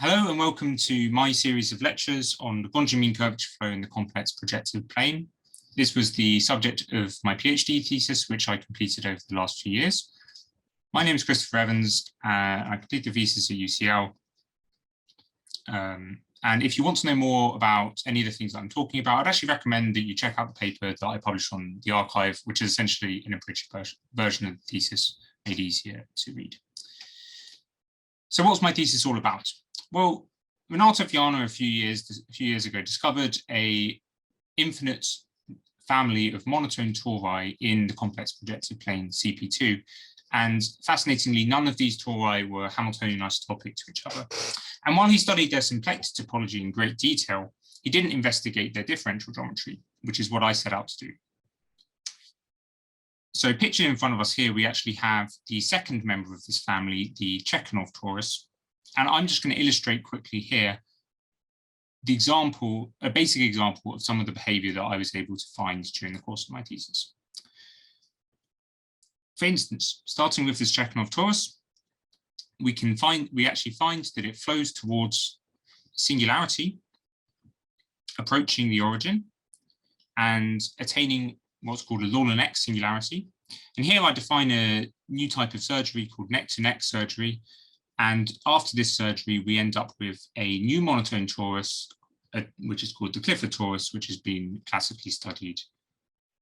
Hello and welcome to my series of lectures on Lagrangian mean curvature flow in the complex projective plane. This was the subject of my PhD thesis, which I completed over the last few years. My name is Christopher Evans, and I completed the thesis at UCL. And if you want to know more about any of the things that I'm talking about, I'd actually recommend that you check out the paper that I published on the archive, which is essentially an abridged version of the thesis made easier to read. So what's my thesis all about? Well, Renato Fiano a few years ago discovered an infinite family of monotone tori in the complex projective plane CP2. And fascinatingly, none of these tori were Hamiltonian isotopic to each other. And while he studied their symplectic topology in great detail, he didn't investigate their differential geometry, which is what I set out to do. So pictured in front of us here, we actually have the second member of this family, the Chekhov torus. And I'm just going to illustrate quickly here the example, a basic example of some of the behavior that I was able to find during the course of my thesis. For instance, starting with this Chekhov torus, we actually find that it flows towards singularity, approaching the origin and attaining what's called a Lorentz singularity. And here I define a new type of surgery called neck-to-neck surgery. And after this surgery, we end up with a new monotone torus, which is called the Clifford torus, which has been classically studied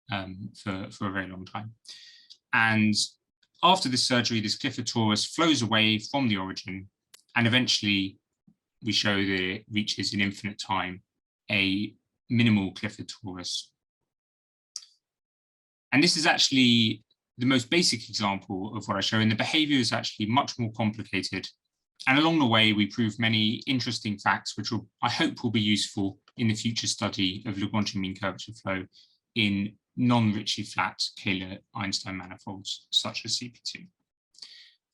for a very long time. And after this surgery, this Clifford torus flows away from the origin, and eventually we show that it reaches in infinite time a minimal Clifford torus. And this is actually the most basic example of what I show, and the behavior is actually much more complicated. And along the way, we prove many interesting facts, which I hope will be useful in the future study of Lagrangian mean curvature flow in non-Ricci flat Kähler-Einstein manifolds, such as CP2.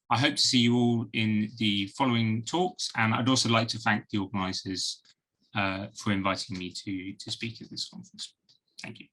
I hope to see you all in the following talks, and I'd also like to thank the organisers for inviting me to speak at this conference. Thank you.